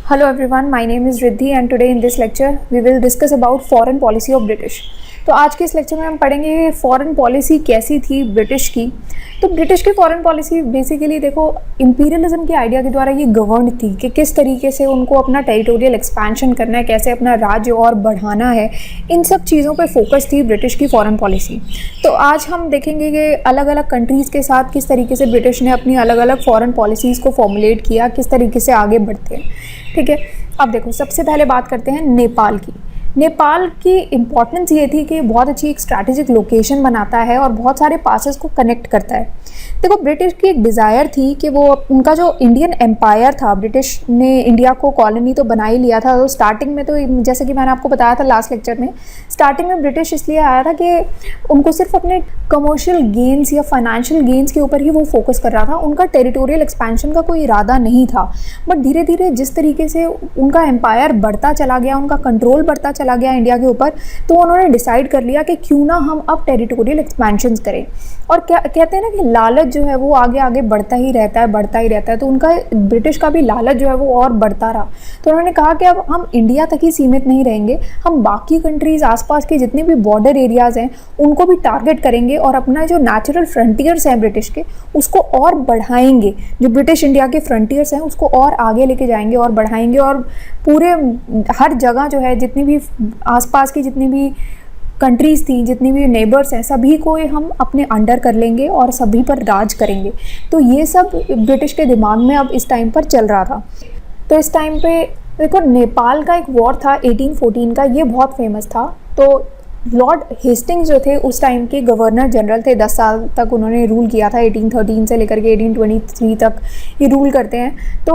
Hello everyone, my name is Riddhi and today in this lecture we will discuss about foreign policy of British। तो आज के इस lecture में हम पढ़ेंगे फॉरेन पॉलिसी कैसी थी ब्रिटिश की। तो ब्रिटिश की फॉरेन पॉलिसी बेसिकली देखो इंपीरियलिज्म के आइडिया के द्वारा ये गवर्न थी कि किस तरीके से उनको अपना टेरिटोरियल एक्सपेंशन करना है, कैसे अपना राज्य और बढ़ाना है, इन सब चीज़ों पे फोकस थी ब्रिटिश की फॉरेन पॉलिसी। तो आज हम देखेंगे कि अलग अलग कंट्रीज़ के साथ किस तरीके से ब्रिटिश ने अपनी अलग अलग फॉरेन पॉलिसीज़ को फॉर्मुलेट किया, किस तरीके से आगे बढ़ते हैं। ठीक है, अब देखो सबसे पहले बात करते हैं नेपाल की। नेपाल की इम्पॉर्टेंस ये थी कि बहुत अच्छी एक स्ट्रैटेजिक लोकेशन बनाता है और बहुत सारे पासेस को कनेक्ट करता है। देखो ब्रिटिश की एक डिज़ायर थी कि वो उनका जो इंडियन एम्पायर था, ब्रिटिश ने इंडिया को कॉलोनी तो बना ही लिया था। तो स्टार्टिंग में तो जैसे कि मैंने आपको बताया था लास्ट लेक्चर में, स्टार्टिंग में ब्रिटिश इसलिए आया था कि उनको सिर्फ अपने कमर्शियल गेन्स या फाइनेंशियल गेन्स के ऊपर ही वो फोकस कर रहा था। उनका टेरिटोरियल एक्सपेंशन का कोई इरादा नहीं था। बट धीरे धीरे जिस तरीके से उनका एम्पायर बढ़ता चला गया, उनका कंट्रोल बढ़ता चला गया इंडिया के ऊपर, तो उन्होंने डिसाइड कर लिया कि क्यों ना हम अब टेरिटोरियल एक्सपेंशंस करें। और क्या कहते हैं ना कि लालच जो है वो आगे आगे बढ़ता ही रहता है, बढ़ता ही रहता है। तो उनका ब्रिटिश का भी लालच जो है वो और बढ़ता रहा। तो उन्होंने कहा कि अब हम इंडिया तक ही सीमित नहीं रहेंगे, हम बाकी कंट्रीज़ आसपास के जितने भी बॉर्डर एरियाज़ हैं उनको भी टारगेट करेंगे और अपना जो नेचुरल फ्रंटियर्स हैं ब्रिटिश के उसको और बढ़ाएंगे। जो ब्रिटिश इंडिया के फ्रंटियर्स हैं उसको और आगे लेके जाएंगे और बढ़ाएंगे, और पूरे हर जगह जो है जितनी भी आसपास की जितनी भी कंट्रीज़ थी, जितनी भी नेबर्स हैं, सभी को हम अपने अंडर कर लेंगे और सभी पर राज करेंगे। तो ये सब ब्रिटिश के दिमाग में अब इस टाइम पर चल रहा था। तो इस टाइम पे देखो नेपाल का एक वॉर था 1814 का, ये बहुत फेमस था। तो लॉर्ड हेस्टिंग्स जो थे उस टाइम के गवर्नर जनरल थे, 10 साल तक उन्होंने रूल किया था। 1813 से लेकर के 1823 तक ये रूल करते हैं। तो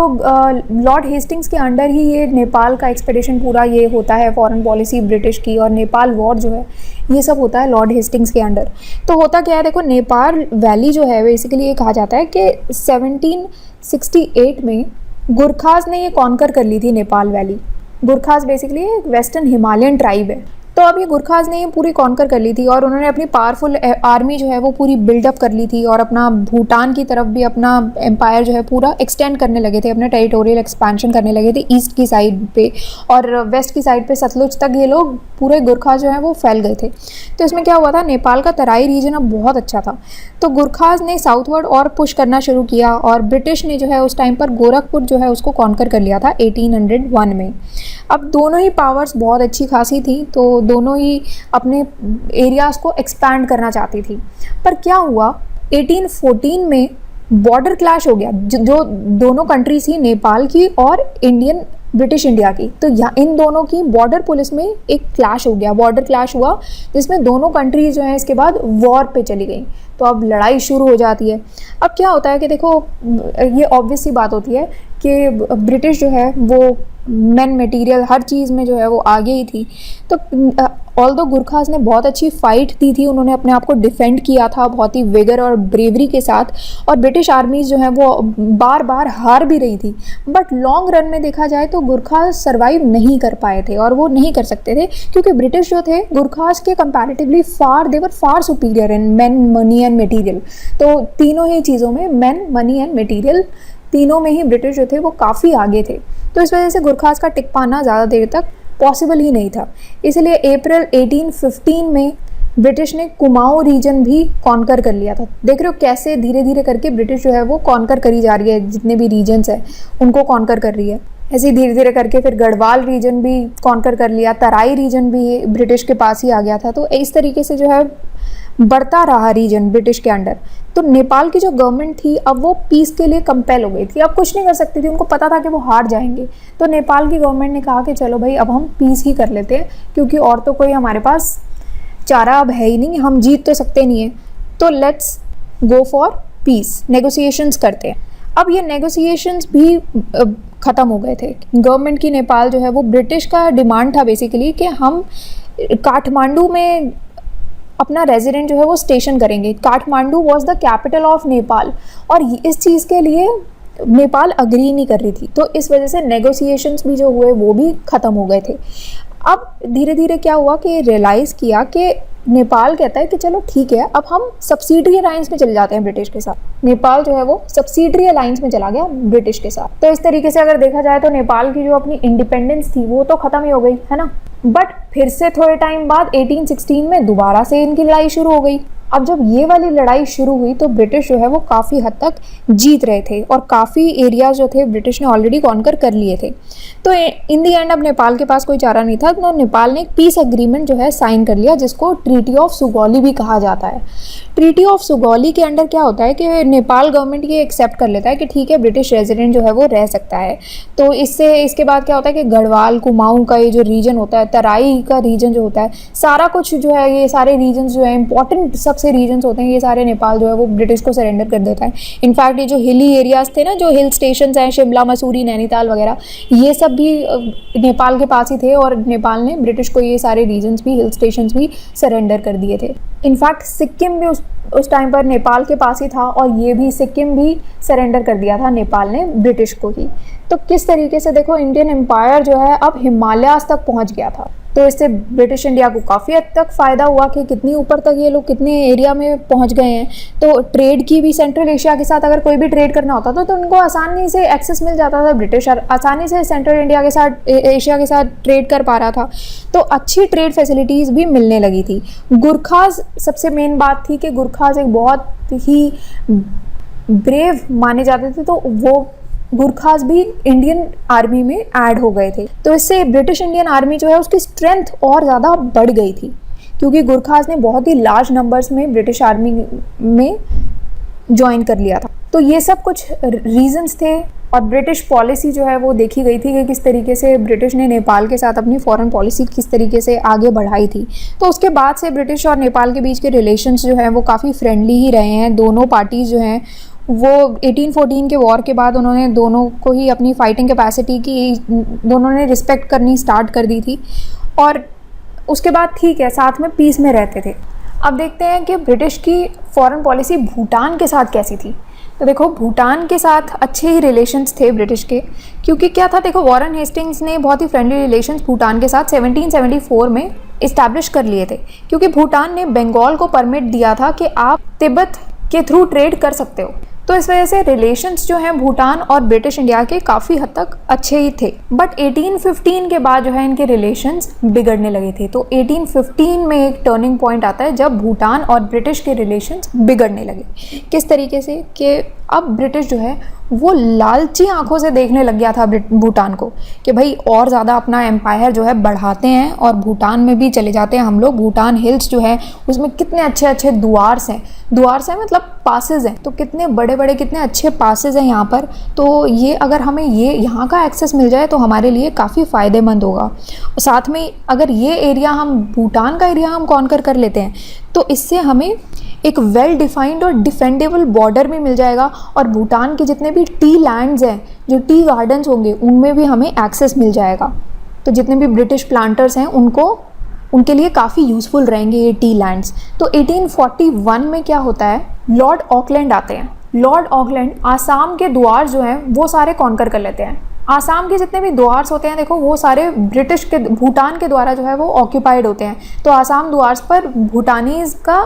लॉर्ड हेस्टिंग्स के अंडर ही ये नेपाल का एक्सपेडिशन पूरा ये होता है, फॉरेन पॉलिसी ब्रिटिश की, और नेपाल वॉर जो है ये सब होता है लॉर्ड हेस्टिंग्स के अंडर। तो होता क्या है, देखो नेपाल वैली जो है बेसिकली ये कहा जाता है कि 1768 में गुरखाज ने ये कॉन्कर कर ली थी नेपाल वैली। गुरखाज बेसिकली एक वेस्टर्न हिमालयन ट्राइब है। तो अब ये गुरखाज ने ये पूरी कॉन्कर कर ली थी और उन्होंने अपनी पावरफुल आर्मी जो है वो पूरी बिल्डअप कर ली थी और अपना भूटान की तरफ भी अपना एम्पायर जो है पूरा एक्सटेंड करने लगे थे, अपना टेरिटोरियल एक्सपेंशन करने लगे थे ईस्ट की साइड पे, और वेस्ट की साइड पे सतलुज तक ये लोग पूरे गुरखाज जो है वो फैल गए थे। तो इसमें क्या हुआ था, नेपाल का तराई रीजन अब बहुत अच्छा था। तो गुरखाज ने साउथवर्ड और पुश करना शुरू किया और ब्रिटिश ने जो है उस टाइम पर गोरखपुर जो है उसको कॉन्कर कर लिया था 1801 में। अब दोनों ही पावर्स बहुत अच्छी खासी थी, तो दोनों ही अपने एरियाज़ को एक्सपैंड करना चाहती थी। पर क्या हुआ, 1814 में बॉर्डर क्लैश हो गया जो दोनों कंट्रीज थी, नेपाल की और ब्रिटिश इंडिया की। तो यहाँ इन दोनों की बॉर्डर पुलिस में एक क्लैश हो गया, बॉर्डर क्लैश हुआ, जिसमें दोनों कंट्रीज जो है इसके बाद वॉर पे चली गई। तो अब लड़ाई शुरू हो जाती है। अब क्या होता है कि देखो ये ऑब्वियस सी बात होती है कि ब्रिटिश जो है वो मैन मटेरियल हर चीज़ में जो है वो आगे ही थी। तो ऑल्दो गुरखाज ने बहुत अच्छी फाइट दी थी, उन्होंने अपने आप को डिफेंड किया था बहुत ही विगर और ब्रेवरी के साथ, और ब्रिटिश आर्मीज जो है वो बार बार हार भी रही थी। बट लॉन्ग रन में देखा जाए तो गुरखाज सर्वाइव नहीं कर पाए थे, और वो नहीं कर सकते थे क्योंकि ब्रिटिश जो थे गुरखाज के comparatively they were far superior in man, money and material. तो तीनों ही चीज़ों में, मैन, मनी एंड मटीरियल, तीनों में ही ब्रिटिश जो थे वो काफ़ी आगे थे। तो इस वजह से गुरखाज का टिक पाना ज़्यादा देर तक पॉसिबल ही नहीं था। इसलिए अप्रैल 1815 में ब्रिटिश ने कुमाऊं रीजन भी कॉन्कर कर लिया था। देख रहे हो कैसे धीरे धीरे करके ब्रिटिश जो है वो कॉन्कर करी जा रही है, जितने भी रीजन्स हैं उनको कॉन्कर कर रही है। ऐसे ही धीरे धीरे करके फिर गढ़वाल रीजन भी कॉन्कर कर लिया, तराई रीजन भी ब्रिटिश के पास ही आ गया था। तो इस तरीके से जो है बढ़ता रहा रीजन ब्रिटिश के अंडर। तो नेपाल की जो गवर्नमेंट थी अब वो पीस के लिए कंपेल हो गई थी, अब कुछ नहीं कर सकती थी, उनको पता था कि वो हार जाएंगे। तो नेपाल की गवर्नमेंट ने कहा कि चलो भाई अब हम पीस ही कर लेते हैं, क्योंकि और तो कोई हमारे पास चारा अब है ही नहीं, हम जीत तो सकते नहीं है, तो let's go for piece, negotiations करते हैं। अब ये नेगोशिएशंस भी ख़त्म हो गए थे। गवर्नमेंट की नेपाल जो है वो, ब्रिटिश का डिमांड था बेसिकली कि हम काठमांडू में अपना रेजिडेंट जो है वो स्टेशन करेंगे। Kathmandu was the capital of Nepal, और इस चीज़ के लिए नेपाल अग्री नहीं कर रही थी। तो इस वजह से नेगोशिएशंस भी जो हुए वो भी ख़त्म हो गए थे। अब धीरे धीरे क्या हुआ कि रियलाइज़ किया कि नेपाल कहता है कि चलो ठीक है, अब हम सब्सिडरी अलायंस में चले जाते हैं ब्रिटिश के साथ। नेपाल जो है वो सब्सिडरी अलायंस में चला गया ब्रिटिश के साथ। तो इस तरीके से अगर देखा जाए तो नेपाल की जो अपनी इंडिपेंडेंस थी वो तो खत्म ही हो गई, है ना। बट फिर से थोड़े टाइम बाद 1816 में दोबारा से इनकी लड़ाई शुरू हो गई। अब जब ये वाली लड़ाई शुरू हुई तो ब्रिटिश जो है वो काफ़ी हद तक जीत रहे थे और काफ़ी एरियाज जो थे ब्रिटिश ने ऑलरेडी कॉन्कर कर लिए थे। तो इन दी एंड अब नेपाल के पास कोई चारा नहीं था, तो नेपाल ने एक पीस एग्रीमेंट जो है साइन कर लिया, जिसको ट्रीटी ऑफ सुगौली भी कहा जाता है। ट्रीटी ऑफ सुगौली के अंडर क्या होता है कि नेपाल गवर्नमेंट ये एक्सेप्ट कर लेता है कि ठीक है, ब्रिटिश रेजिडेंट जो है वो रह सकता है। तो इसके बाद क्या होता है कि गढ़वाल कुमाऊं का ये जो रीजन होता है, तराई का रीजन जो होता है, सारा कुछ जो है, ये सारे रीजन जो है इंपॉर्टेंट सबसे रीजन्स होते हैं, ये सारे नेपाल जो है वो ब्रिटिश को सरेंडर कर देता है। इनफैक्ट ये जो हिली एरियाज थे ना, जो हिल स्टेशन हैं, शिमला मसूरी नैनीताल वगैरह, ये सब भी नेपाल के पास ही थे और नेपाल ने ब्रिटिश को ये सारे रीजन्स भी, हिल स्टेशंस भी सरेंडर कर दिए थे। इनफैक्ट सिक्किम भी उस टाइम पर नेपाल के पास ही था और ये भी सिक्किम भी सरेंडर कर दिया था नेपाल ने ब्रिटिश को ही। तो किस तरीके से देखो, इंडियन एम्पायर जो है अब हिमालयास तक पहुंच गया था। तो इससे ब्रिटिश इंडिया को काफ़ी हद तक फ़ायदा हुआ कि कितनी ऊपर तक ये लोग कितने एरिया में पहुंच गए हैं। तो ट्रेड की भी, सेंट्रल एशिया के साथ अगर कोई भी ट्रेड करना होता था तो उनको आसानी से एक्सेस मिल जाता था। ब्रिटिश आसानी से सेंट्रल इंडिया के साथ, एशिया के साथ ट्रेड कर पा रहा था। तो अच्छी ट्रेड फैसिलिटीज़ भी मिलने लगी थी। गुरखाज सबसे मेन बात थी कि गुरखाज एक बहुत ही ब्रेव माने जाते थे, तो वो गुरखाज भी इंडियन आर्मी में ऐड हो गए थे। तो इससे ब्रिटिश इंडियन आर्मी जो है उसकी स्ट्रेंथ और ज़्यादा बढ़ गई थी, क्योंकि गुरखाज ने बहुत ही लार्ज नंबर्स में ब्रिटिश आर्मी में ज्वाइन कर लिया था। तो ये सब कुछ रीजंस थे और ब्रिटिश पॉलिसी जो है वो देखी गई थी कि किस तरीके से ब्रिटिश ने नेपाल के साथ अपनी फॉरेन पॉलिसी किस तरीके से आगे बढ़ाई थी। तो उसके बाद से ब्रिटिश और नेपाल के बीच के रिलेशंस जो हैं वो काफ़ी फ्रेंडली ही रहे हैं। दोनों पार्टीज़ जो हैं वो 1814 के वॉर के बाद उन्होंने दोनों को ही अपनी फाइटिंग कैपेसिटी की, दोनों ने रिस्पेक्ट करनी स्टार्ट कर दी थी और उसके बाद ठीक है, साथ में पीस में रहते थे। अब देखते हैं कि ब्रिटिश की फॉरेन पॉलिसी भूटान के साथ कैसी थी। तो देखो, भूटान के साथ अच्छे ही रिलेशंस थे ब्रिटिश के, क्योंकि क्या था, देखो वॉरेन हेस्टिंग्स ने बहुत ही फ्रेंडली रिलेशंस भूटान के साथ 1774 में इस्टेब्लिश कर लिए थे, क्योंकि भूटान ने बंगाल को परमिट दिया था कि आप तिब्बत के थ्रू ट्रेड कर सकते हो। तो इस वजह से रिलेशंस जो हैं भूटान और ब्रिटिश इंडिया के काफ़ी हद तक अच्छे ही थे। बट 1815 के बाद जो है इनके रिलेशंस बिगड़ने लगे थे। तो 1815 में एक टर्निंग पॉइंट आता है जब भूटान और ब्रिटिश के रिलेशंस बिगड़ने लगे। किस तरीके से कि अब ब्रिटिश जो है वो लालची आंखों से देखने लग गया था भूटान को कि भाई और ज़्यादा अपना एम्पायर जो है बढ़ाते हैं और भूटान में भी चले जाते हैं हम लोग। भूटान हिल्स जो है उसमें कितने अच्छे अच्छे दुआर्स हैं, दुआर्स हैं मतलब पासेज हैं, तो कितने बड़े बड़े कितने अच्छे पासेज हैं यहाँ पर। तो ये अगर हमें ये यहाँ का एक्सेस मिल जाए तो हमारे लिए काफ़ी फ़ायदेमंद होगा। साथ में अगर ये एरिया हम, भूटान का एरिया हम कॉन्कर कर लेते हैं तो इससे हमें एक वेल डिफाइंड और डिफेंडेबल बॉर्डर भी मिल जाएगा और भूटान के जितने भी टी लैंड्स हैं, जो टी गार्डन्स होंगे, उनमें भी हमें एक्सेस मिल जाएगा। तो जितने भी ब्रिटिश प्लांटर्स हैं उनके लिए काफ़ी यूज़फुल रहेंगे ये टी लैंड्स। तो 1841 में क्या होता है, लॉर्ड ऑकलैंड आते हैं। लॉर्ड ऑकलैंड आसाम के दुआर जो हैं वो सारे कॉन्कर कर लेते हैं। आसाम के जितने भी दुआर्स होते हैं, देखो वो सारे ब्रिटिश के, भूटान के द्वारा जो है वो ऑक्यूपाइड होते हैं। तो आसाम दुआर्स पर भूटानीज़ का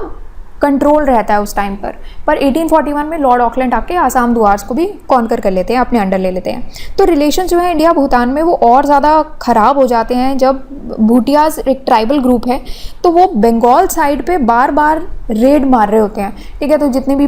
कंट्रोल रहता है उस टाइम पर 1841 में लॉर्ड ऑकलैंड आके आसाम दुआर्स को भी कॉन्कर कर लेते हैं, अपने अंडर ले लेते हैं। तो रिलेशन जो है इंडिया भूटान में वो और ज़्यादा ख़राब हो जाते हैं जब भूटियाज एक ट्राइबल ग्रुप है, तो वो बंगाल साइड पे बार बार रेड मार रहे होते हैं, ठीक है। तो जितने भी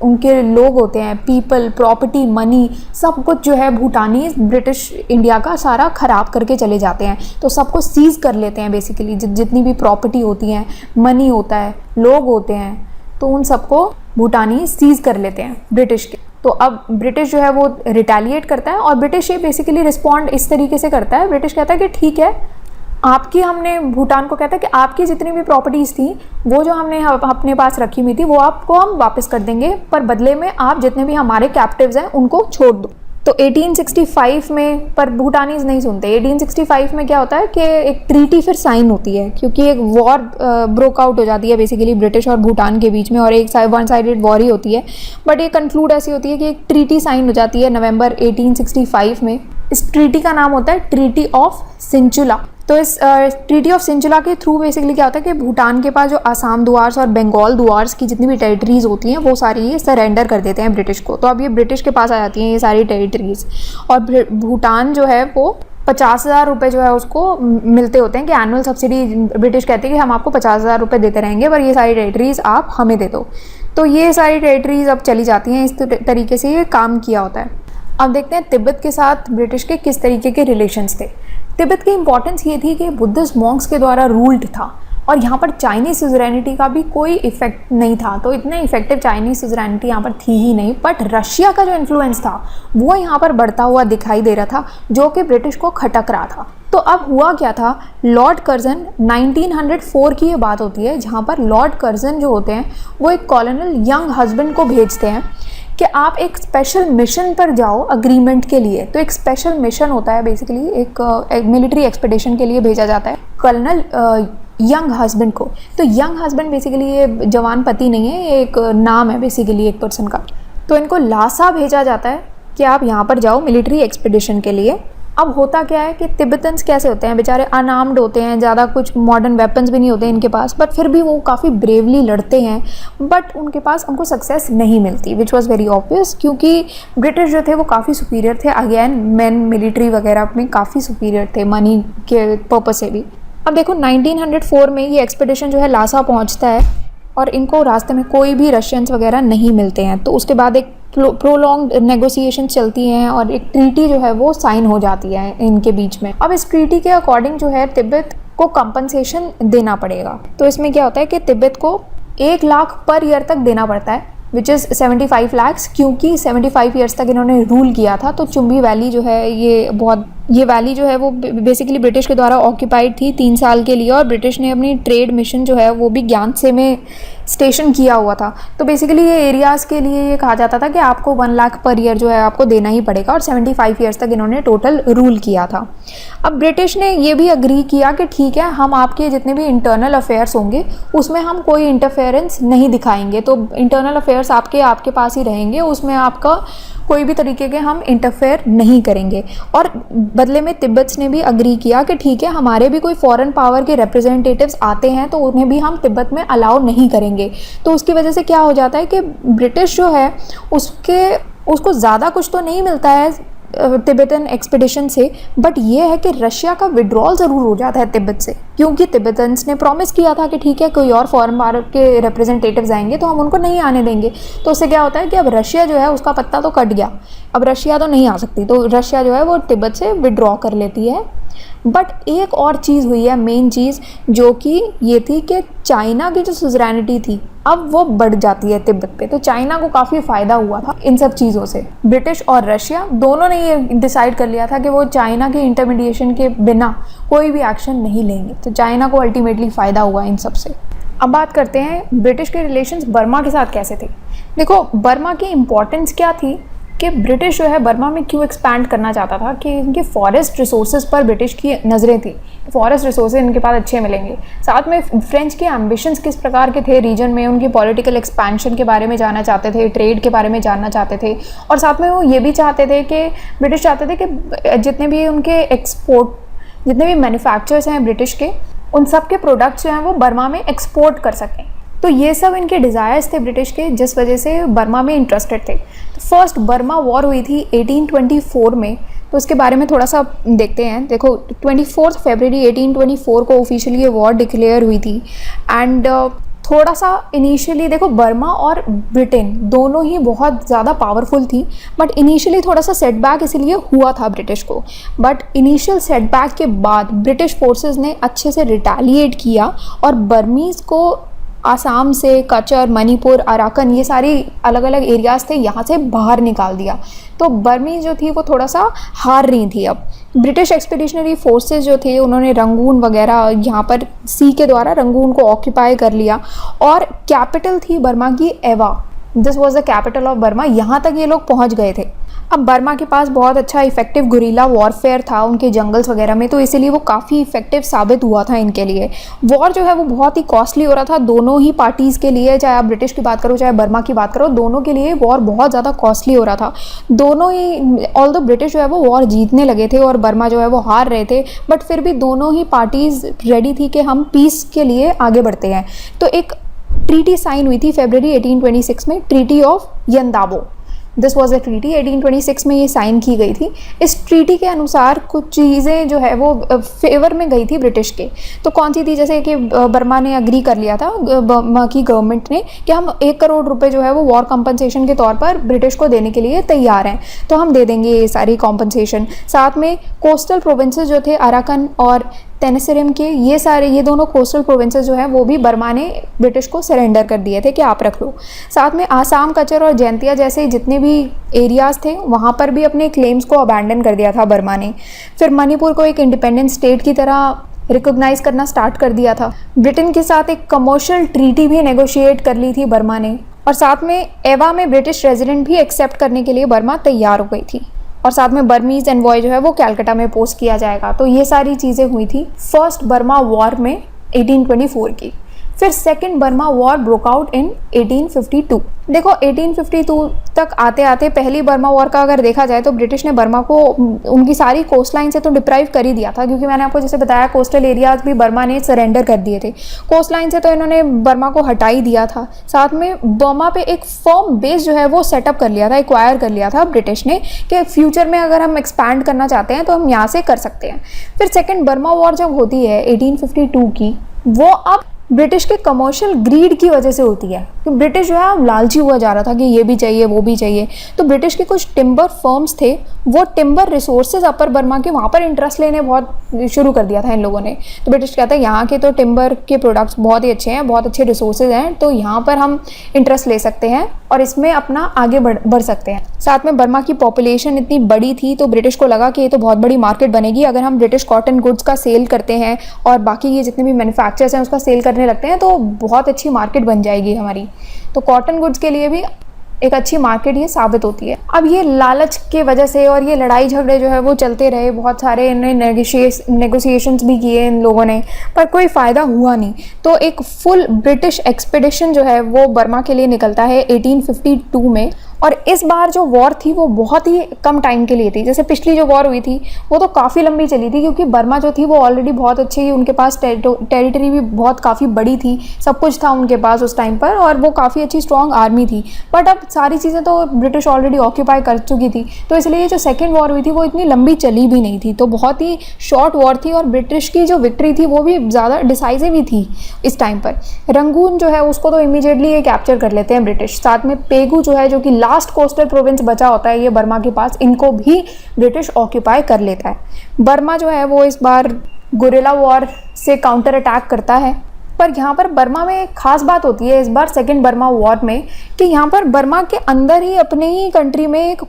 उनके लोग होते हैं, पीपल, प्रॉपर्टी, मनी, सब कुछ जो है भूटानी ब्रिटिश इंडिया का सारा ख़राब करके चले जाते हैं। तो सबको सीज़ कर लेते हैं बेसिकली, जितनी भी प्रॉपर्टी होती हैं, मनी होता है, लोग होते हैं, तो उन सबको भूटानी सीज़ कर लेते हैं ब्रिटिश के। तो अब ब्रिटिश जो है वो रिटेलिएट करता है और ब्रिटिश ये बेसिकली रिस्पॉन्ड इस तरीके से करता है। ब्रिटिश कहता है कि ठीक है, आपकी, हमने भूटान को कहता है कि आपकी जितनी भी प्रॉपर्टीज़ थी वो जो हमने अपने पास रखी हुई थी वो आपको हम वापस कर देंगे, पर बदले में आप जितने भी हमारे कैप्टिव्स हैं उनको छोड़ दो। तो 1865 में, पर भूटानीज नहीं सुनते। 1865 में क्या होता है कि एक ट्रीटी फिर साइन होती है, क्योंकि एक वॉर ब्रोक आउट हो जाती है बेसिकली ब्रिटिश और भूटान के बीच में, और एक वन साइडेड वॉर ही होती है। बट ये कंक्लूड ऐसी होती है कि एक ट्रीटी साइन हो जाती है नवंबर 1865 में। इस ट्रीटी का नाम होता है ट्रीटी ऑफ सिंचुला। तो इस ट्रीटी ऑफ सिंचुला के थ्रू बेसिकली क्या होता है कि भूटान के पास जो आसाम दुआर्स और बंगाल दुआर्स की जितनी भी टेरिटरीज होती हैं वो सारी ये सरेंडर कर देते हैं ब्रिटिश को। तो अब ये ब्रिटिश के पास आ जाती हैं ये सारी टेरिटरीज, और भूटान जो है वो 50,000 रुपये जो है उसको मिलते होते हैं कि एनुअल सब्सिडी। ब्रिटिश कहते हैं कि हम आपको 50,000 रुपये देते रहेंगे, पर ये सारी टेरिटरीज आप हमें दे दो। तो ये सारी टेरिटरीज अब चली जाती हैं, इस तरीके से ये काम किया होता है। अब देखते हैं तिब्बत के साथ ब्रिटिश के किस तरीके के रिलेशंस थे। तिब्बत की इंपॉर्टेंस ये थी कि बुद्धिस्ट मॉन्क्स के द्वारा रूल्ड था, और यहाँ पर चाइनीज़ सुजरैनिटी का भी कोई इफेक्ट नहीं था। तो इतने इफेक्टिव चाइनीज़ सुजरैनिटी यहाँ पर थी ही नहीं, बट रशिया का जो इन्फ्लुएंस था वो यहाँ पर बढ़ता हुआ दिखाई दे रहा था, जो कि ब्रिटिश को खटक रहा था। तो अब हुआ क्या था, लॉर्ड कर्जन 1904 की ये बात होती है, जहाँ पर लॉर्ड कर्जन जो होते हैं वो एक कॉलोनल यंग हस्बैंड को भेजते हैं कि आप एक स्पेशल मिशन पर जाओ अग्रीमेंट के लिए। तो एक स्पेशल मिशन होता है बेसिकली, एक मिलिट्री एक्सपेडिशन के लिए भेजा जाता है कर्नल यंग हस्बैंड को। तो यंग हस्बैंड बेसिकली ये जवान पति नहीं है, ये एक नाम है बेसिकली एक पर्सन का। तो इनको लासा भेजा जाता है कि आप यहाँ पर जाओ मिलिट्री एक्सपेडिशन के लिए। अब होता क्या है कि तिब्बतन्स कैसे होते हैं, बेचारे अनआर्म्ड होते हैं, ज़्यादा कुछ मॉडर्न वेपन्स भी नहीं होते इनके पास, बट फिर भी वो काफ़ी ब्रेवली लड़ते हैं, बट उनको सक्सेस नहीं मिलती, विच वॉज़ वेरी ऑब्वियस, क्योंकि ब्रिटिश जो थे वो काफ़ी सुपीरियर थे। अगेन मैन मिलिट्री वगैरह में काफ़ी सुपीरियर थे, मनी के पर्पज से भी। अब देखो 1904 में ये एक्सपेडिशन जो है लासा पहुँचता है, और इनको रास्ते में कोई भी रशियंस वगैरह नहीं मिलते हैं। तो उसके बाद एक प्रोलॉन्ग नेगोशिएशन चलती हैं, और एक ट्रीटी जो है वो साइन हो जाती है इनके बीच में। अब इस ट्रीटी के अकॉर्डिंग जो है तिब्बत को कंपनसेशन देना पड़ेगा। तो इसमें क्या होता है कि तिब्बत को 1 लाख पर ईयर तक देना पड़ता है, विच इज़ 75 लाख्स, क्योंकि 75 ईयर्स तक इन्होंने रूल किया था। तो चुम्बी वैली जो है ये वैली जो है वो बेसिकली ब्रिटिश के द्वारा ऑक्यूपाइड थी 3 साल के लिए, और ब्रिटिश ने अपनी ट्रेड मिशन जो है वो भी ज्ञानसे में स्टेशन किया हुआ था। तो बेसिकली ये एरियाज़ के लिए ये कहा जाता था कि आपको 1 लाख पर ईयर जो है आपको देना ही पड़ेगा, और 75 ईयर्स तक इन्होंने टोटल रूल किया था। अब ब्रिटिश ने ये भी अग्री किया कि ठीक है, हम आपके जितने भी इंटरनल अफेयर्स होंगे उसमें हम कोई इंटरफेरेंस नहीं दिखाएंगे। तो इंटरनल अफेयर्स आपके पास ही रहेंगे, उसमें आपका कोई भी तरीके के हम इंटरफेयर नहीं करेंगे। और बदले में तिब्बत ने भी अग्री किया कि ठीक है, हमारे भी कोई फॉरेन पावर के रिप्रेजेंटेटिव्स आते हैं तो उन्हें भी हम तिब्बत में अलाउ नहीं करेंगे। तो उसकी वजह से क्या हो जाता है कि ब्रिटिश जो है उसको ज़्यादा कुछ तो नहीं मिलता है तिब्बतन एक्सपेडिशन से, बट ये है कि रशिया का विड्रॉल ज़रूर हो जाता है तिब्बत से, क्योंकि तिब्बतन्स ने प्रॉमिस किया था कि ठीक है कोई और फॉरेन पावर के रिप्रेजेंटेटिव्स आएंगे तो हम उनको नहीं आने देंगे। तो उससे क्या होता है कि अब रशिया जो है उसका पत्ता तो कट गया, अब रशिया तो नहीं आ सकती, तो रशिया जो है वो तिब्बत से विड्रॉ कर लेती है। बट एक और चीज़ हुई है, मेन चीज़, जो कि ये थी कि चाइना की जो सुजरैनिटी थी अब वो बढ़ जाती है तिब्बत पे। तो चाइना को काफ़ी फ़ायदा हुआ था इन सब चीज़ों से। ब्रिटिश और रशिया दोनों ने ये डिसाइड कर लिया था कि वो चाइना के इंटरमीडिएशन के बिना कोई भी एक्शन नहीं लेंगे। तो चाइना को अल्टीमेटली फ़ायदा हुआ इन सब से। अब बात करते हैं ब्रिटिश के रिलेशंस बर्मा के साथ कैसे थे। देखो बर्मा की इम्पोर्टेंस क्या थी कि ब्रिटिश जो है बर्मा में क्यों एक्सपैंड करना चाहता था कि इनके फॉरेस्ट रिसोर्सेज पर ब्रिटिश की नज़रें थी, फॉरेस्ट रिसोर्सेज इनके पास अच्छे मिलेंगे। साथ में फ्रेंच के एम्बिशंस किस प्रकार के थे रीजन में, उनकी पॉलिटिकल एक्सपेंशन के बारे में जानना चाहते थे, ट्रेड के बारे में जानना चाहते थे, और साथ में वो ये भी चाहते थे कि ब्रिटिश चाहते थे कि जितने भी उनके जितने भी मैन्युफैक्चरर्स हैं ब्रिटिश के, उन सब के प्रोडक्ट्स जो हैं वो बर्मा में एक्सपोर्ट कर सकें। तो ये सब इनके डिज़ायर्स थे ब्रिटिश के, जिस वजह से बर्मा में इंटरेस्टेड थे। तो फर्स्ट बर्मा वॉर हुई थी 1824 में, तो उसके बारे में थोड़ा सा देखते हैं। देखो 24 फरवरी 1824 को ऑफिशियली ये वॉर डिक्लेयर हुई थी। एंड थोड़ा सा इनिशियली देखो बर्मा और ब्रिटेन दोनों ही बहुत ज़्यादा पावरफुल थी, बट इनिशियली थोड़ा सा सेटबैक इसीलिए हुआ था ब्रिटिश को। बट इनिशियल सेटबैक के बाद ब्रिटिश फोर्सेस ने अच्छे से रिटेलिएट किया और बर्मीज़ को आसाम से, कचर, मणिपुर, अराकन, ये सारी अलग अलग एरियाज़ थे, यहाँ से बाहर निकाल दिया। तो बर्मी जो थी वो थोड़ा सा हार रही थी। अब ब्रिटिश एक्सपीडिशनरी फोर्सेस जो थे उन्होंने रंगून वगैरह यहाँ पर सी के द्वारा रंगून को ऑक्यूपाई कर लिया, और कैपिटल थी बर्मा की एवा, this was the capital of Burma. यहाँ तक ये लोग पहुँच गए थे। अब बर्मा के पास बहुत अच्छा इफेक्टिव गुरिल्ला वॉरफेयर था उनके जंगल्स वगैरह में, तो इसीलिए वो काफ़ी इफेक्टिव साबित हुआ था इनके लिए। वॉर जो है वो बहुत ही कॉस्टली हो रहा था दोनों ही पार्टीज़ के लिए, चाहे आप ब्रिटिश की बात करो चाहे बर्मा की बात करो, दोनों के लिए वॉर बहुत ज़्यादा कॉस्टली हो रहा था। दोनों ही, ऑल्दो ब्रिटिश जो है वो वॉर जीतने लगे थे और बर्मा जो है वो हार रहे थे, बट फिर भी दोनों ही पार्टीज़ रेडी थी कि हम पीस के लिए आगे बढ़ते हैं। तो एक ट्रीटी साइन हुई थी February 1826 में, treaty of Yandabo. This was a treaty 1826 में ये साइन की गई थी। इस ट्रीटी के अनुसार कुछ चीज़ें जो है वो फेवर में गई थी ब्रिटिश के। तो कौन सी थी, जैसे कि बर्मा ने अग्री कर लिया था, बर्मा की गवर्नमेंट ने, कि हम 1 करोड़ रुपए जो है वो वॉर कॉम्पनसेशन के तौर पर ब्रिटिश को देने के लिए तैयार हैं, तो हम दे देंगे ये सारी कॉम्पनसेशन। साथ में कोस्टल प्रोविंसेस जो थे अराकन और टेनेसिरम के, ये दोनों कोस्टल प्रोविंसेस जो हैं वो भी बर्मा ने ब्रिटिश को सरेंडर कर दिए थे कि आप रख लो। साथ में आसाम, कचर और जैंतिया जैसे जितने भी एरियाज़ थे वहाँ पर भी अपने क्लेम्स को अबैंडन कर दिया था बर्मा ने। फिर मणिपुर को एक इंडिपेंडेंट स्टेट की तरह रिकॉग्नाइज करना स्टार्ट कर दिया था। ब्रिटेन के साथ एक कमर्शियल ट्रीटी भी नेगोशिएट कर ली थी बर्मा ने, और साथ में एवा में ब्रिटिश रेजिडेंट भी एक्सेप्ट करने के लिए बर्मा तैयार हो गई थी। और साथ में बर्मीज एनवॉय जो है वो कैलकाटा में पोस्ट किया जाएगा। तो ये सारी चीज़ें हुई थी फर्स्ट बर्मा वॉर में 1824 की। फिर second Burma war broke out in 1852। देखो 1852 तक आते आते पहली बर्मा वॉर का अगर देखा जाए तो ब्रिटिश ने बर्मा को उनकी सारी कोस्ट लाइन से तो डिप्राइव कर ही दिया था, क्योंकि मैंने आपको जैसे बताया कोस्टल एरियाज भी बर्मा ने सरेंडर कर दिए थे। कोस्ट लाइन से तो इन्होंने बर्मा को हटा ही दिया था। साथ में बर्मा पे एक फर्म बेस जो है वो सेटअप कर लिया था, एक्वायर कर लिया था ब्रिटिश ने, कि फ्यूचर में अगर हम एक्सपैंड करना चाहते हैं तो हम यहाँ से कर सकते हैं। फिर सेकेंड बर्मा वॉर जब होती है 1852 की, वो अब ब्रिटिश के कमर्शियल ग्रीड की वजह से होती है कि ब्रिटिश जो है अब लालची हुआ जा रहा था कि ये भी चाहिए वो भी चाहिए। तो ब्रिटिश के कुछ टिम्बर फर्म्स थे, वो टिम्बर रिसोर्सेज अपर बर्मा के वहाँ पर इंटरेस्ट लेने बहुत शुरू कर दिया था इन लोगों ने। तो ब्रिटिश कहता है यहाँ के तो टिम्बर के प्रोडक्ट्स बहुत ही अच्छे हैं, बहुत अच्छे रिसोर्सेज हैं, तो यहाँ पर हम इंटरेस्ट ले सकते हैं और इसमें अपना आगे बढ़ सकते हैं। साथ में बर्मा की पॉपुलेशन इतनी बड़ी थी तो ब्रिटिश को लगा कि ये तो बहुत बड़ी मार्केट बनेगी अगर हम ब्रिटिश कॉटन गुड्स का सेल करते हैं और बाकी ये जितने भी मैन्युफैक्चरर्स हैं उसका सेल करने लगते हैं, तो बहुत अच्छी मार्केट बन जाएगी हमारी। तो कॉटन गुड्स के लिए भी एक अच्छी मार्केट ये साबित होती है। अब ये लालच के वजह से और ये लड़ाई झगड़े जो है वो चलते रहे, बहुत सारे इन्हें नेगोशिएशंस भी किए इन लोगों ने, पर कोई फ़ायदा हुआ नहीं। तो एक फुल ब्रिटिश एक्सपेडिशन जो है वो बर्मा के लिए निकलता है 1852 में, और इस बार जो वॉर थी वो बहुत ही कम टाइम के लिए थी। जैसे पिछली जो वॉर हुई थी वो तो काफ़ी लंबी चली थी, क्योंकि बर्मा जो थी वो ऑलरेडी बहुत अच्छी, उनके पास टेरिटरी भी बहुत काफ़ी बड़ी थी, सब कुछ था उनके पास उस टाइम पर, और वो काफ़ी अच्छी स्ट्रॉन्ग आर्मी थी। बट अब सारी चीज़ें तो ब्रिटिश ऑलरेडी ऑक्यूपाई कर चुकी थी, तो इसलिए जो सेकेंड वॉर हुई थी वो इतनी लंबी चली भी नहीं थी, तो बहुत ही शॉर्ट वॉर थी। और ब्रिटिश की जो विक्ट्री थी वो भी ज़्यादा डिसाइसिव ही थी इस टाइम पर। रंगून जो है उसको तो इमीडिएटली ये कैप्चर कर लेते हैं ब्रिटिश। साथ में पेगू जो है, जो कि लास्ट कोस्टल प्रोविंस बचा होता है ये बर्मा के पास, इनको भी ब्रिटिश ऑक्यूपाई कर लेता है। बर्मा जो है वो इस बार गुरिल्ला वॉर से काउंटर अटैक करता है, पर यहाँ पर बर्मा में एक खास बात होती है इस बार सेकेंड बर्मा वॉर में, कि यहाँ पर बर्मा के अंदर ही अपने ही कंट्री में एक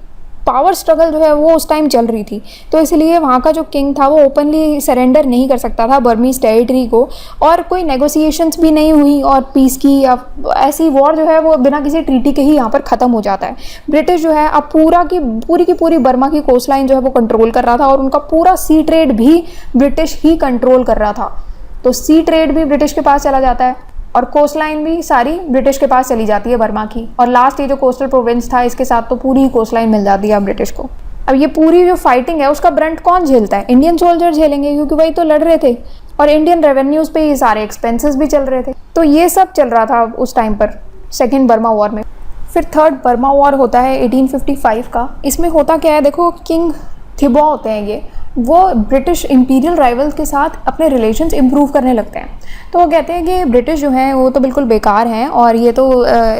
पावर स्ट्रगल जो है वो उस टाइम चल रही थी, तो इसलिए वहाँ का जो किंग था वो ओपनली सरेंडर नहीं कर सकता था बर्मीज टेरिटरी को, और कोई नेगोशिएशंस भी नहीं हुई और पीस की या ऐसी वॉर जो है वो बिना किसी ट्रीटी के ही यहाँ पर ख़त्म हो जाता है। ब्रिटिश जो है अब पूरी की पूरी बर्मा की कोस्ट लाइन जो है वो कंट्रोल कर रहा था, और उनका पूरा सी ट्रेड भी ब्रिटिश ही कंट्रोल कर रहा था। तो सी ट्रेड भी ब्रिटिश के पास चला जाता है और कोस्ट लाइन भी सारी ब्रिटिश के पास चली जाती है बर्मा की, और लास्ट ये जो कोस्टल प्रोविंस था इसके साथ तो पूरी कोस्ट लाइन मिल जाती है ब्रिटिश को। अब ये पूरी जो फाइटिंग है उसका ब्रंट कौन झेलता है? इंडियन सोल्जर झेलेंगे, क्योंकि वही तो लड़ रहे थे, और इंडियन रेवेन्यूज पे ये सारे एक्सपेंसेस भी चल रहे थे। तो ये सब चल रहा था उस टाइम पर सेकेंड बर्मा वॉर में। फिर थर्ड बर्मा वॉर होता है 1855 का। इसमें होता क्या है, देखो किंग थिबॉ होते हैं ये, वो ब्रिटिश इंपीरियल राइवल्स के साथ अपने रिलेशंस इंप्रूव करने लगते हैं। तो वो कहते हैं कि ब्रिटिश जो हैं वो तो बिल्कुल बेकार हैं और ये तो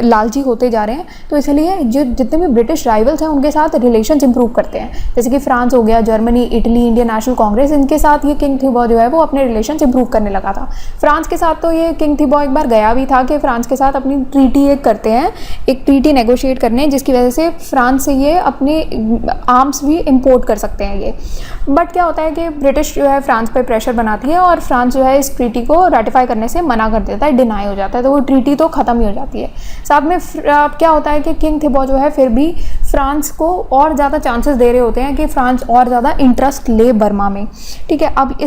लालची होते जा रहे हैं, तो इसलिए जो जितने भी ब्रिटिश राइवल्स हैं उनके साथ रिलेशंस इंप्रूव करते हैं। जैसे कि फ्रांस हो गया, Germany, Italy, Indian national Congress, इनके साथ ये किंग थिबॉ जो है वो अपने रिलेशंस इंप्रूव करने लगा था। फ्रांस के साथ तो ये किंग थिबॉ एक बार गया भी था कि फ्रांस के साथ अपनी ट्रीटी एक करते हैं, एक ट्रीटी नेगोशिएट करने, जिसकी वजह से फ्रांस से ये अपने आर्म्स भी इम्पोर्ट कर सकते हैं ये। बट बाद क्या होता है कि ब्रिटिश जो है फ्रांस पे प्रेशर बनाती है और फ्रांस जो है इस ट्रीटी को रेटिफाई करने से मना कर देता है, डिनाई हो जाता है, तो वो ट्रीटी तो ख़त्म ही हो जाती है। साथ में क्या होता है कि किंग थिबॉ जो है फिर भी फ्रांस को और ज़्यादा चांसेस दे रहे होते हैं कि फ्रांस और ज़्यादा इंटरेस्ट ले बर्मा में, ठीक है। अब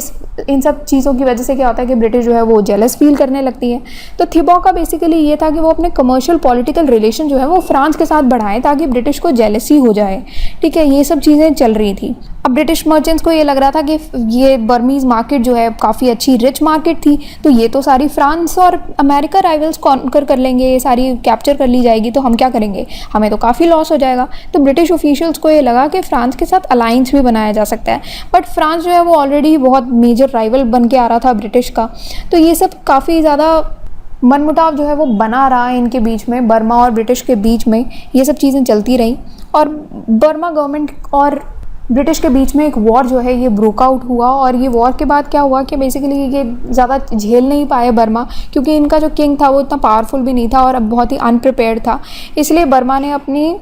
इन सब चीज़ों की वजह से क्या होता है कि ब्रिटिश जो है वो जेलस फील करने लगती है। तो थिबॉ का बेसिकली ये था कि वो अपने कमर्शियल पॉलिटिकल रिलेशन जो है वो फ्रांस के साथ बढ़ाएं ताकि ब्रिटिश को जेलसी हो जाए, ठीक है। ये सब चीज़ें चल रही थी। अब ब्रिटिश मर्चेंट्स को ये लग रहा था कि ये बर्मीज़ मार्केट जो है काफ़ी अच्छी रिच मार्केट थी, तो ये तो सारी फ्रांस और अमेरिका राइवल्स कॉन्कर कर लेंगे, ये सारी कैप्चर कर ली जाएगी, तो हम क्या करेंगे, हमें तो काफ़ी लॉस हो जाएगा। तो ब्रिटिश ऑफिशियल्स को ये लगा कि फ्रांस के साथ अलाइंस भी बनाया जा सकता है, बट फ्रांस जो है वो ऑलरेडी बहुत मेजर राइवल बन के आ रहा था ब्रिटिश का। तो ये सब काफ़ी ज़्यादा मनमुटाव जो है वो बना रहा है इनके बीच में, बर्मा और ब्रिटिश के बीच में ये सब चीज़ें चलती रहीं। और बर्मा गवर्नमेंट और ब्रिटिश के बीच में एक वॉर जो है ये ब्रोक आउट हुआ। और ये वॉर के बाद क्या हुआ कि बेसिकली ये ज़्यादा झेल नहीं पाए बर्मा, क्योंकि इनका जो किंग था वो इतना पावरफुल भी नहीं था और अब बहुत ही अनप्रिपेयर्ड था। इसलिए बर्मा ने अपनी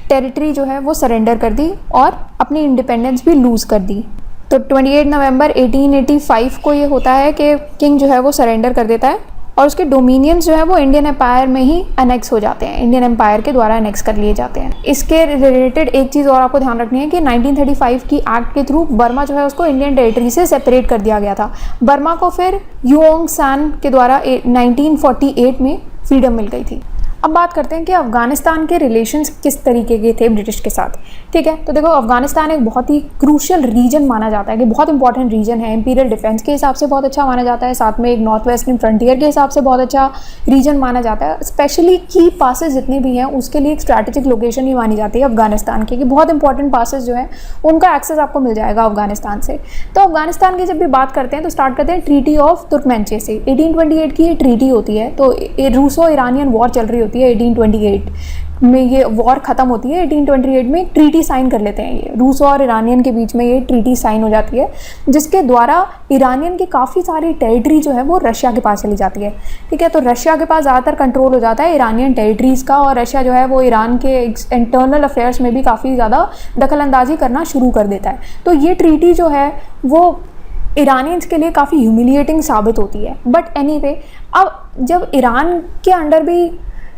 टेरिटरी जो है वो सरेंडर कर दी और अपनी इंडिपेंडेंस भी लूज़ कर दी। तो 28 नवंबर 1885 को ये होता है कि किंग जो है वो सरेंडर कर देता है और उसके डोमिनियंस जो है वो इंडियन एम्पायर में ही अनेक्स हो जाते हैं, इंडियन एम्पायर के द्वारा अनेक्स कर लिए जाते हैं। इसके रिलेटेड एक चीज़ और आपको ध्यान रखनी है कि 1935 की एक्ट के थ्रू बर्मा जो है उसको इंडियन टेरिटरी से सेपरेट कर दिया गया था। बर्मा को फिर युओंग सान के द्वारा 1948 में फ्रीडम मिल गई थी। अब बात करते हैं कि अफ़गानिस्तान के रिलेशंस किस तरीके के थे ब्रिटिश के साथ, ठीक है। तो देखो, अफ़गानिस्तान एक बहुत ही क्रूशियल रीजन माना जाता है कि बहुत इंपॉर्टेंट रीजन है, इंपीरियल डिफेंस के हिसाब से बहुत अच्छा माना जाता है, साथ में एक नॉर्थ वेस्टर्न फ्रंटियर के हिसाब से बहुत अच्छा रीजन माना जाता है। स्पेशली की पासेस जितने भी हैं उसके लिए एक स्ट्रैटेजिक लोकेशन ही मानी जाती है अफगानिस्तान की, कि बहुत इंपॉर्टेंट पासेस जो हैं उनका एक्सेस आपको मिल जाएगा अफगानिस्तान से। तो अफगानिस्तान की जब भी बात करते हैं तो स्टार्ट करते हैं ट्रीटी ऑफ तुर्कमेंचे से। 1828 की ये ट्रीटी होती है, तो रूसो ईरानियन वॉर चल रही होती है। 1828 में ये वॉर ख़त्म होती है। 1828 में ट्रीटी साइन कर लेते हैं, ये रूस और ईरानियन के बीच में ये ट्रीटी साइन हो जाती है, जिसके द्वारा ईरानियन की काफ़ी सारी टेरिटरी जो है वो रशिया के पास चली जाती है, ठीक है। तो रशिया के पास ज़्यादातर कंट्रोल हो जाता है ईरानियन टेरिटरीज़ का, और रशिया जो है वो ईरान के इंटरनल अफेयर्स में भी काफ़ी ज़्यादा दखलंदाजी करना शुरू कर देता है। तो ये ट्रीटी जो है वो ईरानियंस के लिए काफ़ी ह्यूमिलिएटिंग साबित होती है। बट एनीवे, अब जब ईरान के अंडर भी